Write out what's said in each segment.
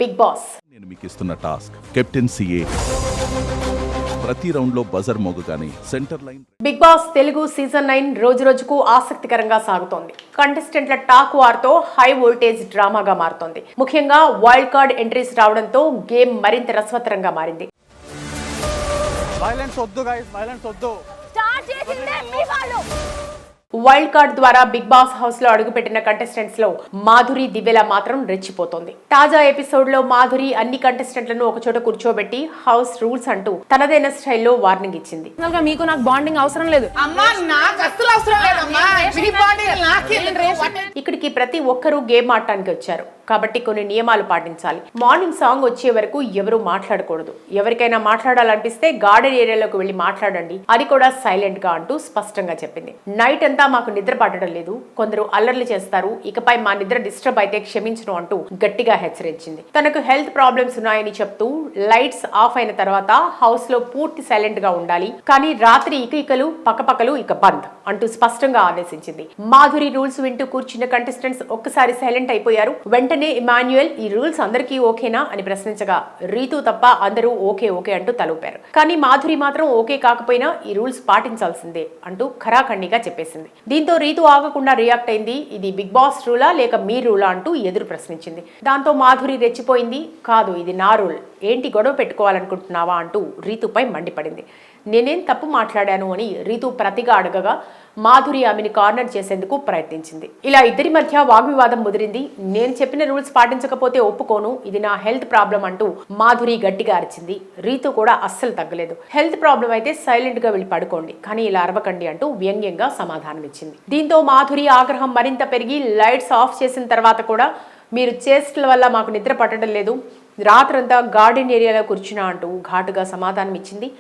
Big boss నేను మీకు ఇస్తున్న టాస్క్ కెప్టెన్ సిఏ ప్రతి రౌండ్ లో బజర్ మోగగానే centre line. Bigg Boss Telugu season 9 రోజు రోజుకు ఆసక్తికరంగా సాగుతోంది. కంటెస్టెంట్ల టాక్ వార్తో హై వోల్టేజ్ డ్రామాగా మారుతోంది. ముఖ్యంగా వైల్డ్ కార్డ్ ఎంట్రీస్ రావడంతో గేమ్ మరింత రసవత్తరంగా మారింది. వైల్డ్ కార్డ్ ద్వారా బిగ్ బాస్ హౌస్ లో అడుగుపెట్టిన కంటెస్టెంట్స్ లో మాధురి దివ్యల మాత్రం రెచ్చిపోతోంది. తాజా ఎపిసోడ్ లో మాధురి అన్ని కంటెస్టెంట్లను ఒకచోట కూర్చోబెట్టి హౌస్ రూల్స్ అంటూ తనదైన స్టైల్లో వార్నింగ్ ఇచ్చింది. మీకు నాకు బాండింగ్ అవసరం లేదు. ఇక్కడికి ప్రతి ఒక్కరూ గేమ్ ఆడటానికి వచ్చారు కాబట్టి కొన్ని నియమాలు పాటించాలి. మార్నింగ్ సాంగ్ వచ్చే వరకు ఎవరు మాట్లాడకూడదు. ఎవరికైనా మాట్లాడాలనిపిస్తే గార్డెన్ ఏరియాలోకి వెళ్లి మాట్లాడండి, అది కూడా సైలెంట్ గా అంటూ స్పష్టంగా చెప్పింది. నైట్ అంతా మాకు నిద్ర పట్టడం లేదు, కొందరు అల్లర్లు చేస్తారు, ఇకపై మా నిద్ర డిస్టర్బ్ అయితే క్షమించను అంటూ గట్టిగా హెచ్చరించింది. తనకు హెల్త్ ప్రాబ్లమ్స్ ఉన్నాయని చెప్తూ లైట్స్ ఆఫ్ అయిన తర్వాత హౌస్ లో పూర్తి సైలెంట్ గా ఉండాలి, కానీ రాత్రి ఇకలు పక్కపక్కలు ఇక బంద్ అంటూ స్పష్టంగా ఆదేశించింది. మాధురి రూల్స్ వింటూ కూర్చున్న కంటెస్టెంట్స్ ఒక్కసారి సైలెంట్ అయిపోయారు. వెంటనే ఇమాన్యుయల్ ఈ రూల్స్ అందరికీ ఓకేనా అని ప్రశ్నించగా రీతు తప్ప అందరూ ఓకే ఓకే అంటూ తలూపారు. కానీ మాధురి మాత్రం ఓకే కాకపోయినా ఈ రూల్స్ పాటించాల్సిందే అంటూ ఖరాఖండిగా చెప్పేసింది. దీంతో రీతు ఆగకుండా రియాక్ట్ అయింది. ఇది బిగ్ బాస్ రూలా లేక మీ రూలా అంటూ ఎదురు ప్రశ్నించింది. దాంతో మాధురి రెచ్చిపోయింది. కాదు, ఇది నా రూల్, ఏంటి గొడవ పెట్టుకోవాలనుకుంటున్నావా అంటూ రీతుపై మండిపడింది. నేనేం తప్పు మాట్లాడాను అని రీతు ప్రతిగా అడగగా మాధురి ఆమెని కార్నర్ చేసేందుకు ప్రయత్నించింది. ఇలా ఇద్దరి మధ్య వాగ్వివాదం ముదిరింది. నేను చెప్పిన రూల్స్ పాటించకపోతే ఒప్పుకోను, ఇది నా హెల్త్ ప్రాబ్లం అంటూ మాధురి గట్టిగా అరిచింది. రీతు కూడా అస్సలు తగ్గలేదు. హెల్త్ ప్రాబ్లం అయితే సైలెంట్ గా వెళ్ళి పడుకోండి, కానీ ఇలా అరవకండి అంటూ వ్యంగ్యంగా సమాధానం ఇచ్చింది. దీంతో మాధురి ఆగ్రహం మరింత పెరిగి లైట్స్ ఆఫ్ చేసిన తర్వాత కూడా మీరు చేష్టల వల్ల మాకు నిద్ర పట్టడం లేదు, రాత్రంతా గార్డెన్ ఏరియాలో కూర్చున్నా అంటూ ఘాటుగా సమాధానం ఇచ్చింది.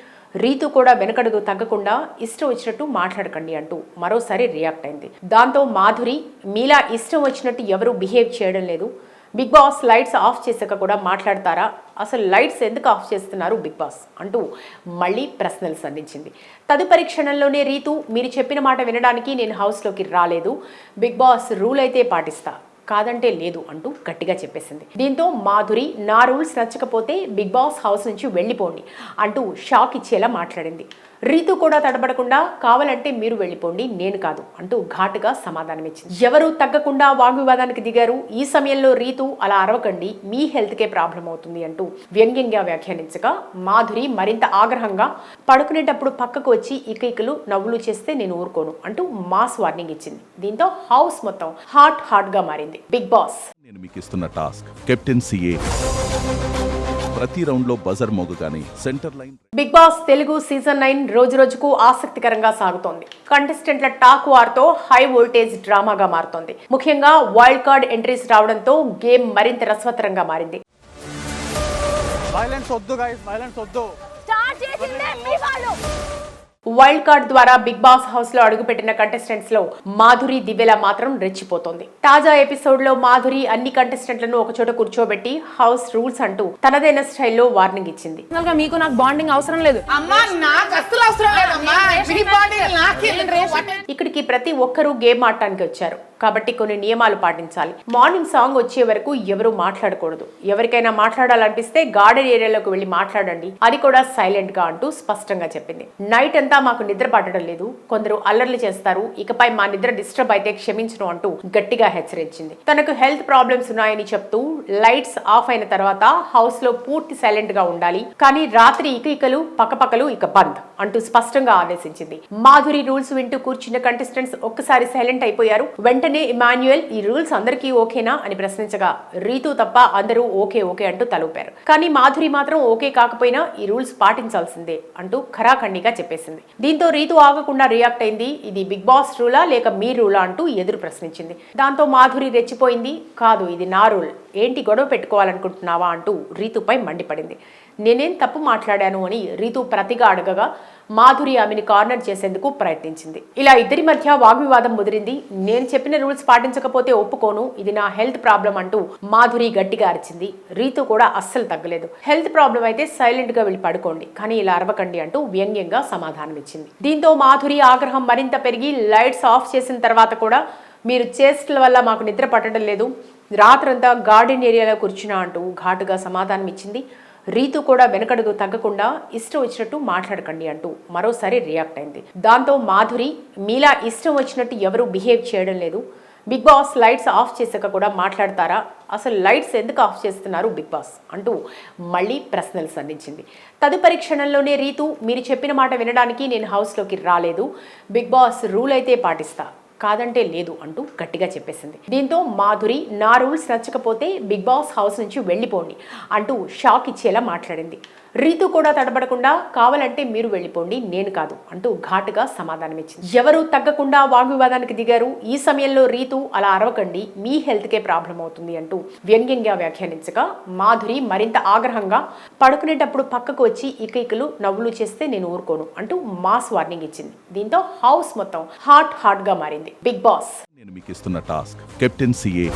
రీతు కూడా వెనకడుగు తగ్గకుండా ఇష్టం వచ్చినట్టు మాట్లాడకండి అంటూ మరోసారి రియాక్ట్ అయింది. దాంతో మాధురి, మీలా ఇష్టం వచ్చినట్టు ఎవరు బిహేవ్ చేయడం లేదు, బిగ్ బాస్ లైట్స్ ఆఫ్ చేసాక కూడా మాట్లాడతారా, అసలు లైట్స్ ఎందుకు ఆఫ్ చేస్తున్నారు బిగ్ బాస్ అంటూ మళ్ళీ ప్రశ్నలు సంధించింది. తదుపరి క్షణంలోనే రీతు, మీరు చెప్పిన మాట వినడానికి నేను హౌస్లోకి రాలేదు, బిగ్ బాస్ రూల్ అయితే పాటిస్తా, కాదంటే లేదు అంటూ గట్టిగా చెప్పేసింది. దీంతో మాధురి, నా రూల్స్ నచ్చకపోతే బిగ్ బాస్ హౌస్ నుంచి వెళ్ళిపోండి అంటూ షాక్ ఇచ్చేలా మాట్లాడింది. రీతు కూడా తడబడకుండా, కావాలంటే మీరు వెళ్ళిపోండి, నేను కాదు అంటూ ఘాటుగా సమాధానం ఇచ్చింది. ఎవరూ తగ్గకుండా వాగ్వివాదానికి దిగారు. ఈ సమయంలో రీతు, అలా అరవకండి, మీ హెల్త్కే ప్రాబ్లం అవుతుంది అంటూ వ్యంగ్యంగా వ్యాఖ్యానించగా మాధురి మరింత ఆగ్రహంగా, పడుకునేటప్పుడు పక్కకు వచ్చి ఇకలు నవ్వులు చేస్తే నేను ఊరుకోను అంటూ మాస్ వార్నింగ్ ఇచ్చింది. దీంతో హౌస్ మొత్తం హాట్ గా మారింది. బిగ్ బాస్ నేను మీకు ఇస్తున్న టాస్క్ కెప్టెన్ సిఏ ప్రతి రౌండ్ లో బజర్ మోగగానే centre line. Bigg Boss Telugu season 9 రోజు రోజుకు ఆసక్తికరంగా సాగుతోంది. కంటెస్టెంట్ల టాక్ వార్తో హై వోల్టేజ్ డ్రామాగా మారుతోంది. ముఖ్యంగా వైల్డ్ కార్డ్ ఎంట్రీస్ రావడంతో గేమ్ మరింత రసవత్తరంగా మారింది. వైల్డ్ కార్డ్ ద్వారా బిగ్ బాస్ హౌస్ లో అడుగుపెట్టిన కంటెస్టెంట్స్ లో మాధురి దివ్యల మాత్రం రెచ్చిపోతోంది. తాజా ఎపిసోడ్ లో మాధురి అన్ని కంటెస్టెంట్లను ఒకచోట కూర్చోబెట్టి హౌస్ రూల్స్ అంటూ తనదైన స్టైల్లో వార్నింగ్ ఇచ్చింది. మీకు నాకు బాండింగ్ అవసరం లేదు. ఇక్కడికి ప్రతి ఒక్కరూ గేమ్ ఆడటానికి వచ్చారు కాబట్టి కొన్ని నియమాలు పాటించాలి. మార్నింగ్ సాంగ్ వచ్చే వరకు ఎవరు మాట్లాడకూడదు. ఎవరికైనా మాట్లాడాలనిపిస్తే గార్డెన్ ఏరియాలోకి వెళ్లి మాట్లాడండి, అది కూడా సైలెంట్ గా అంటూ స్పష్టంగా చెప్పింది. నైట్ అంతా మాకు నిద్ర పట్టడం లేదు, కొందరు అల్లర్లు చేస్తారు, ఇకపై మా నిద్ర డిస్టర్బ్ అయితే క్షమించను అంటూ గట్టిగా హెచ్చరించింది. తనకు హెల్త్ ప్రాబ్లమ్స్ ఉన్నాయని చెప్తూ లైట్స్ ఆఫ్ అయిన తర్వాత హౌస్ లో పూర్తి సైలెంట్ గా ఉండాలి, కానీ రాత్రి ఇకలు పక్కపక్కలు ఇక బంద్ అంటూ స్పష్టంగా ఆదేశించింది. మాధురి రూల్స్ వింటూ కూర్చున్న కంటెస్టెంట్స్ ఒక్కసారి సైలెంట్ అయిపోయారు. వెంటనే ఇమాన్యుయల్, ఈ రూల్స్ అందరికీ ఓకేనా అని ప్రశ్నించగా రీతు తప్ప అందరూ ఓకే ఓకే అంటూ తలూపారు. కానీ మాధురి మాత్రం ఓకే కాకపోయినా ఈ రూల్స్ పాటించాల్సిందే అంటూ ఖరాఖండిగా చెప్పేసింది. దీంతో రీతు ఆగకుండా రియాక్ట్ అయింది. ఇది బిగ్ బాస్ రూలా లేక మీ రూలా అంటూ ఎదురు ప్రశ్నించింది. దాంతో మాధురి రెచ్చిపోయింది. కాదు, ఇది నా రూల్, ఏంటి గొడవ పెట్టుకోవాలనుకుంటున్నావా అంటూ రీతుపై మండిపడింది. నేనేం తప్పు మాట్లాడాను అని రీతు ప్రతిగా అడగగా మాధురి ఆమెని కార్నర్ చేసేందుకు ప్రయత్నించింది. ఇలా ఇద్దరి మధ్య వాగ్వివాదం ముదిరింది. నేను చెప్పిన రూల్స్ పాటించకపోతే ఒప్పుకోను, ఇది నా హెల్త్ ప్రాబ్లం అంటూ మాధురి గట్టిగా అరిచింది. రీతు కూడా అస్సలు తగ్గలేదు. హెల్త్ ప్రాబ్లం అయితే సైలెంట్ గా వెళ్ళి పడుకోండి, కానీ ఇలా అరవకండి అంటూ వ్యంగ్యంగా సమాధానం ఇచ్చింది. దీంతో మాధురి ఆగ్రహం మరింత పెరిగి లైట్స్ ఆఫ్ చేసిన తర్వాత కూడా మీరు చేష్టల వల్ల మాకు నిద్ర పట్టడం లేదు, రాత్రంతా గార్డెన్ ఏరియాలో కూర్చున్నా అంటూ ఘాటుగా సమాధానం ఇచ్చింది. రీతు కూడా వెనకడుగు తగ్గకుండా ఇష్టం వచ్చినట్టు మాట్లాడకండి అంటూ మరోసారి రియాక్ట్ అయింది. దాంతో మాధురి, మీలా ఇష్టం వచ్చినట్టు ఎవరూ బిహేవ్ చేయడం లేదు, బిగ్ బాస్ లైట్స్ ఆఫ్ చేశాక కూడా మాట్లాడతారా, అసలు లైట్స్ ఎందుకు ఆఫ్ చేస్తున్నారు బిగ్ బాస్ అంటూ మళ్ళీ ప్రశ్నలు సంధించింది. తదుపరి క్షణంలోనే రీతు, మీరు చెప్పిన మాట వినడానికి నేను హౌస్లోకి రాలేదు, బిగ్ బాస్ రూల్ అయితే పాటిస్తా, కాదంటే లేదు అంటూ గట్టిగా చెప్పేసింది. దీంతో మాధురి, నా రూల్స్ నచ్చకపోతే బిగ్ బాస్ హౌస్ నుంచి వెళ్ళిపోండి అంటూ షాక్ ఇచ్చేలా మాట్లాడింది. రీతు కూడా తడబడకుండా, కావాలంటే మీరు వెళ్ళిపోండి, నేను కాదు అంటూ ఘాటుగా సమాధానమిచ్చింది. ఎవరూ తగ్గకుండా వాగ్వివాదానికి దిగారు. ఈ సమయంలో రీతు, అలా అరవకండి, మీ హెల్త్కే ప్రాబ్లం అవుతుంది అంటూ వ్యంగ్యంగా వ్యాఖ్యానించగా మాధురి మరింత ఆగ్రహంగా, పడుకునేటప్పుడు పక్కకు వచ్చి ఇకలు నవ్వులు చేస్తే నేను ఊరుకోను అంటూ మాస్ వార్నింగ్ ఇచ్చింది. దీంతో హౌస్ మొత్తం హాట్ గా మారింది. బిగ్ బాస్ నేను మీకు ఇస్తున్న టాస్క్ కెప్టెన్ సిఏ.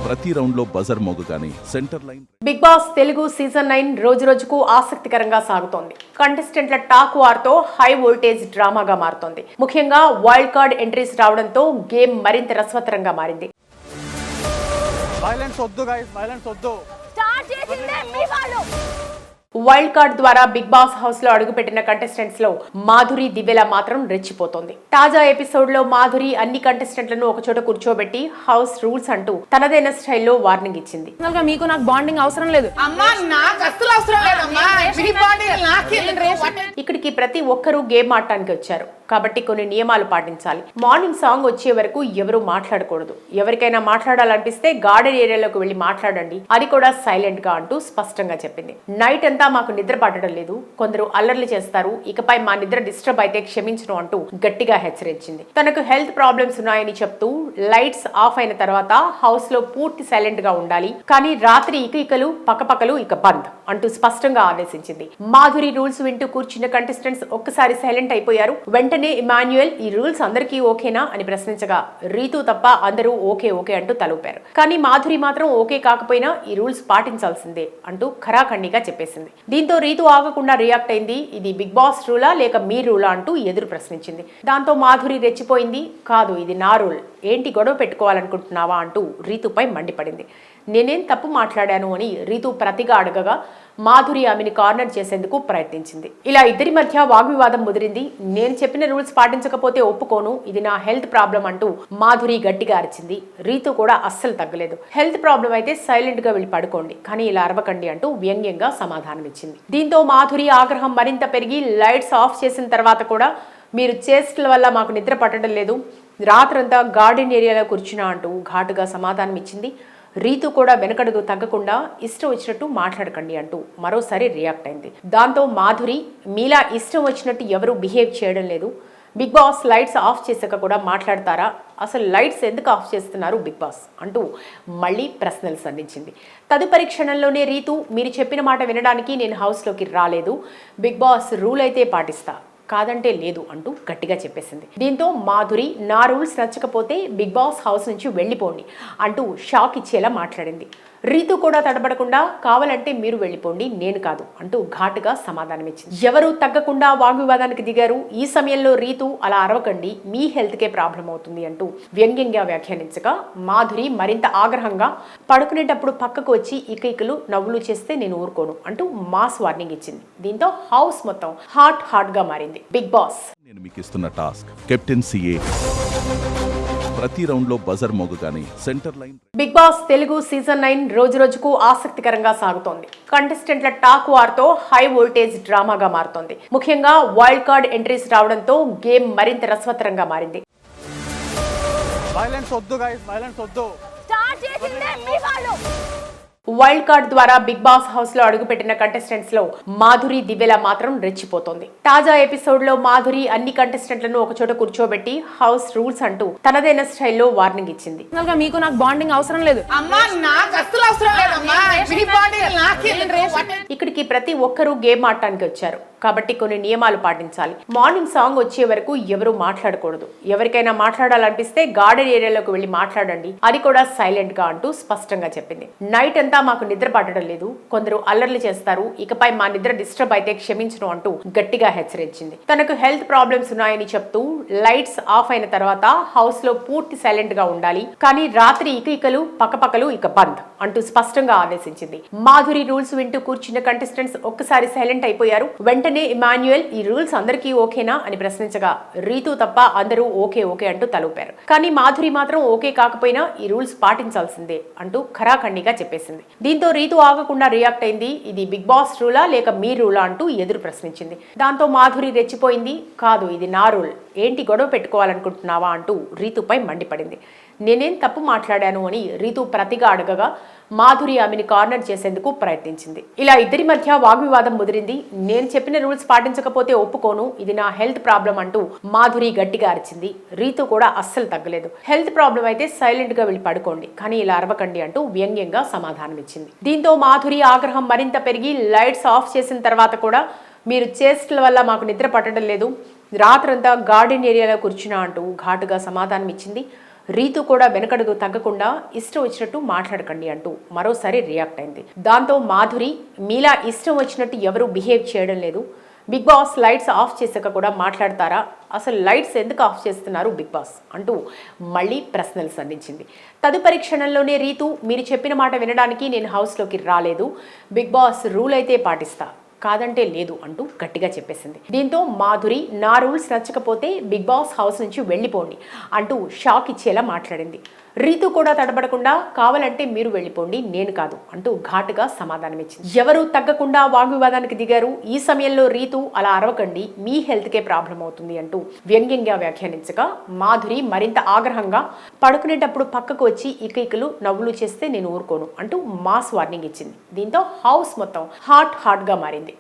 ప్రతి రౌండ్ లో బజర్ మోగగానే centre line. Bigg Boss Telugu season 9 రోజు రోజుకు ఆసక్తికరంగా సాగుతోంది. కంటెస్టెంట్ల టాక్ వార్ తో హై వోల్టేజ్ డ్రామాగా మారుతోంది. ముఖ్యంగా వైల్డ్ కార్డ్ ఎంట్రీస్ రావడంతో గేమ్ మరింత రసవత్తరంగా మారింది. వైల్డ్ కార్డ్ ద్వారా బిగ్ బాస్ హౌస్ లో అడుగుపెట్టిన కంటెస్టెంట్స్ లో మాధురి, దివ్యల మాత్రం రెచ్చిపోతోంది. తాజా ఎపిసోడ్ లో మాధురి అన్ని కంటెస్టెంట్లను ఒకచోట కూర్చోబెట్టి హౌస్ రూల్స్ అంటూ తనదైన స్టైల్లో వార్నింగ్ ఇచ్చింది. మీకు నాకు బాండింగ్ అవసరం లేదు. ఇక్కడికి ప్రతి ఒక్కరూ గేమ్ ఆడటానికి వచ్చారు కాబట్టి కొన్ని నియమాలు పాటించాలి. మార్నింగ్ సాంగ్ వచ్చే వరకు ఎవరు మాట్లాడకూడదు. ఎవరికైనా మాట్లాడాలనిపిస్తే గార్డెన్ ఏరియాలోకి వెళ్లి మాట్లాడండి, అది కూడా సైలెంట్ గా అంటూ స్పష్టంగా చెప్పింది. నైట్ అంతా మాకు నిద్ర పట్టడం లేదు, కొందరు అల్లర్లు చేస్తారు, ఇకపై మా నిద్ర డిస్టర్బ్ అయితే క్షమించను అంటూ గట్టిగా హెచ్చరించింది. తనకు హెల్త్ ప్రాబ్లమ్స్ ఉన్నాయని చెప్తూ లైట్స్ ఆఫ్ అయిన తర్వాత హౌస్ లో పూర్తి సైలెంట్ గా ఉండాలి, కానీ రాత్రి ఇకలు పక్కపక్కలు ఇక బంద్ అంటూ స్పష్టంగా ఆదేశించింది. మాధురి రూల్స్ వింటూ కూర్చున్న కంటెస్టెంట్స్ ఒక్కసారి సైలెంట్ అయిపోయారు. వెంటనే ఇమాన్యుయల్, ఈ రూల్స్ అందరికీ ఓకేనా అని ప్రశ్నించగా రీతు తప్ప అందరూ ఓకే అంటూ తలూపారు. కానీ మాధురి మాత్రం ఓకే కాకపోయినా ఈ రూల్స్ పాటించాల్సిందే అంటూ ఖరాఖండిగా చెప్పేసింది. దీంతో రీతు ఆగకుండా రియాక్ట్ అయింది. ఇది బిగ్ బాస్ రూలా లేక మీ రూలా అంటూ ఎదురు ప్రశ్నించింది. దాంతో మాధురి రెచ్చిపోయింది. కాదు, ఇది నా రూల్, ఏంటి గొడవ పెట్టుకోవాలనుకుంటున్నావా అంటూ రీతుపై మండిపడింది. నేనేం తప్పు మాట్లాడాను అని రీతు ప్రతిగా అడగగా మాధురి ఆమెని కార్నర్ చేసేందుకు ప్రయత్నించింది. ఇలా ఇద్దరి మధ్య వాగ్వివాదం ముదిరింది. నేను చెప్పిన రూల్స్ పాటించకపోతే ఒప్పుకోను, ఇది నా హెల్త్ ప్రాబ్లం అంటూ మాధురి గట్టిగా అరిచింది. రీతు కూడా అస్సలు తగ్గలేదు. హెల్త్ ప్రాబ్లం అయితే సైలెంట్ గా వెళ్ళి పడుకోండి, కానీ ఇలా అరవకండి అంటూ వ్యంగ్యంగా సమాధానం ఇచ్చింది. దీంతో మాధురి ఆగ్రహం మరింత పెరిగి లైట్స్ ఆఫ్ చేసిన తర్వాత కూడా మీరు చేష్టల వల్ల మాకు నిద్ర పట్టడం లేదు, రాత్రంతా గార్డెన్ ఏరియాలో కూర్చున్నా అంటూ ఘాటుగా సమాధానం ఇచ్చింది. రీతు కూడా వెనకడుగు తగ్గకుండా ఇష్టం వచ్చినట్టు మాట్లాడకండి అంటూ మరోసారి రియాక్ట్ అయింది. దాంతో మాధురి, మీలా ఇష్టం వచ్చినట్టు ఎవరూ బిహేవ్ చేయడం లేదు, బిగ్ బాస్ లైట్స్ ఆఫ్ చేశాక కూడా మాట్లాడతారా, అసలు లైట్స్ ఎందుకు ఆఫ్ చేస్తున్నారు బిగ్ బాస్ అంటూ మళ్ళీ ప్రశ్నలు సంధించింది. తదుపరి క్షణంలోనే రీతు, మీరు చెప్పిన మాట వినడానికి నేను హౌస్లోకి రాలేదు, బిగ్ బాస్ రూల్ అయితే పాటిస్తా, కాదంటే లేదు అంటూ గట్టిగా చెప్పేసింది. దీంతో మాధురి, నా రూల్స్ నచ్చకపోతే బిగ్ బాస్ హౌస్ నుంచి వెళ్ళిపోండి అంటూ షాక్ ఇచ్చేలా మాట్లాడింది. రీతు కూడా తడబడకుండా, కావాలంటే మీరు వెళ్ళిపోండి, నేను కాదు అంటూ ఘాటుగా సమాధానమిచ్చింది. ఎవరూ తగ్గకుండా వాగ్వివాదానికి దిగారు. ఈ సమయంలో రీతు, అలా అరవకండి, మీ హెల్త్కే ప్రాబ్లం అవుతుంది అంటూ వ్యంగ్యంగా వ్యాఖ్యానించగా మాధురి మరింత ఆగ్రహంగా, పడుకునేటప్పుడు పక్కకు వచ్చి ఇకలు నవ్వులు చేస్తే నేను ఊరుకోను అంటూ మాస్ వార్నింగ్ ఇచ్చింది. దీంతో హౌస్ మొత్తం హాట్ గా మారింది. బిగ్ బాస్ నేను మీకు ఇస్తున్న టాస్క్ కెప్టెన్ సిఏ. ప్రతి రౌండ్ లో బజర్ మోగగానే centre line. Bigg Boss Telugu season 9 రోజు రోజుకు ఆసక్తికరంగా సాగుతోంది. కంటెస్టెంట్ల టాక్ వార్ తో హై వోల్టేజ్ డ్రామాగా మారుతోంది. ముఖ్యంగా వైల్డ్ కార్డ్ ఎంట్రీస్ రావడంతో గేమ్ మరింత రసవత్తరంగా మారింది. వైల్డ్ కార్డ్ ద్వారా బిగ్ బాస్ హౌస్ లో అడుగుపెట్టిన కంటెస్టెంట్స్ లో మాధురి, దివ్యల మాత్రం రెచ్చిపోతోంది. తాజా ఎపిసోడ్ లో మాధురి అన్ని కంటెస్టెంట్లను ఒకచోట కూర్చోబెట్టి హౌస్ రూల్స్ అంటూ తనదైన స్టైల్లో వార్నింగ్ ఇచ్చింది. మీకు నాకు బాండింగ్ అవసరం లేదు. ఇక్కడికి ప్రతి ఒక్కరూ గేమ్ ఆడటానికి వచ్చారు కాబట్టి కొన్ని నియమాలు పాటించాలి. మార్నింగ్ సాంగ్ వచ్చే వరకు ఎవరు మాట్లాడకూడదు. ఎవరికైనా మాట్లాడాలనిపిస్తే గార్డెన్ ఏరియాలోకి వెళ్లి మాట్లాడండి, అది కూడా సైలెంట్ గా అంటూ స్పష్టంగా చెప్పింది. నైట్ అంతా రాత్రంతా మాకు నిద్ర పట్టడం లేదు, కొందరు అల్లర్లు చేస్తారు, ఇకపై మా నిద్ర డిస్టర్బ్ అయితే క్షమించను అంటూ గట్టిగా హెచ్చరించింది. తనకు హెల్త్ ప్రాబ్లమ్స్ ఉన్నాయని చెప్తూ లైట్స్ ఆఫ్ అయిన తర్వాత హౌస్ లో పూర్తి సైలెంట్ గా ఉండాలి, కానీ రాత్రి ఇకలు పక్కపక్కలు ఇక బంద్ అంటూ స్పష్టంగా ఆదేశించింది. మాధురి రూల్స్ వింటూ కూర్చున్న కంటెస్టెంట్స్ ఒక్కసారి సైలెంట్ అయిపోయారు. వెంటనే ఇమాన్యుయల్ ఈ రూల్స్ అందరికీ ఓకేనా అని ప్రశ్నించగా రీతు తప్ప అందరూ ఓకే ఓకే అంటూ తలూపారు. కానీ మాధురి మాత్రం ఓకే కాకపోయినా ఈ రూల్స్ పాటించాల్సిందే అంటూ ఖరాఖండిగా చెప్పేసింది. దీంతో రీతు ఆగకుండా రియాక్ట్ అయింది. ఇది బిగ్ బాస్ రూలా లేక మీ రూలా అంటూ ఎదురు ప్రశ్నించింది. దాంతో మాధురి రెచ్చిపోయింది. కాదు, ఇది నా రూల్, ఏంటి గొడవ పెట్టుకోవాలనుకుంటున్నావా అంటూ రీతుపై మండిపడింది. నేనేం తప్పు మాట్లాడాను అని రీతు ప్రతిగా అడగగా మాధురి ఆమెని కార్నర్ చేసేందుకు ప్రయత్నించింది. ఇలా ఇద్దరి మధ్య వాగ్వివాదం ముదిరింది. నేను చెప్పిన రూల్స్ పాటించకపోతే ఒప్పుకోను, ఇది నా హెల్త్ ప్రాబ్లం అంటూ మాధురి గట్టిగా అరిచింది. రీతు కూడా అస్సలు తగ్గలేదు. హెల్త్ ప్రాబ్లం అయితే సైలెంట్ గా వెళ్ళి పడుకోండి, కానీ ఇలా అరవకండి అంటూ వ్యంగ్యంగా సమాధానం ఇచ్చింది. దీంతో మాధురి ఆగ్రహం మరింత పెరిగి లైట్స్ ఆఫ్ చేసిన తర్వాత కూడా మీరు చేష్టల వల్ల మాకు నిద్ర పట్టడం లేదు, రాత్రంతా గార్డెన్ ఏరియాలో కూర్చున్నా అంటూ ఘాటుగా సమాధానం ఇచ్చింది. రీతు కూడా వెనకడుగు తగ్గకుండా ఇష్టం వచ్చినట్టు మాట్లాడకండి అంటూ మరోసారి రియాక్ట్ అయింది. దాంతో మాధురి, మీలా ఇష్టం వచ్చినట్టు ఎవరు బిహేవ్ చేయడం లేదు, బిగ్ బాస్ లైట్స్ ఆఫ్ చేసాక కూడా మాట్లాడతారా, అసలు లైట్స్ ఎందుకు ఆఫ్ చేస్తున్నారు బిగ్ బాస్ అంటూ మళ్ళీ ప్రశ్నలు సంధించింది. తదుపరి క్షణంలోనే రీతు, మీరు చెప్పిన మాట వినడానికి నేను హౌస్లోకి రాలేదు, బిగ్ బాస్ రూల్ అయితే పాటిస్తా, కాదంటే లేదు అంటూ గట్టిగా చెప్పేసింది. దీంతో మాధురి, నా రూల్స్ నచ్చకపోతే బిగ్ బాస్ హౌస్ నుంచి వెళ్ళిపోండి అంటూ షాక్ ఇచ్చేలా మాట్లాడింది. రీతు కూడా తడబడకుండా, కావాలంటే మీరు వెళ్ళిపోండి, నేను కాదు అంటూ ఘాటుగా సమాధానమిచ్చింది. ఎవరు తగ్గకుండా వాగ్వివాదానికి దిగారు. ఈ సమయంలో రీతు, అలా అరవకండి, మీ హెల్త్కే ప్రాబ్లం అవుతుంది అంటూ వ్యంగ్యంగా వ్యాఖ్యానించగా మాధురి మరింత ఆగ్రహంగా, పడుకునేటప్పుడు పక్కకు వచ్చి ఇకలు నవ్వులు చేస్తే నేను ఊరుకోను అంటూ మాస్ వార్నింగ్ ఇచ్చింది. దీంతో హౌస్ మొత్తం హాట్ గా మారింది.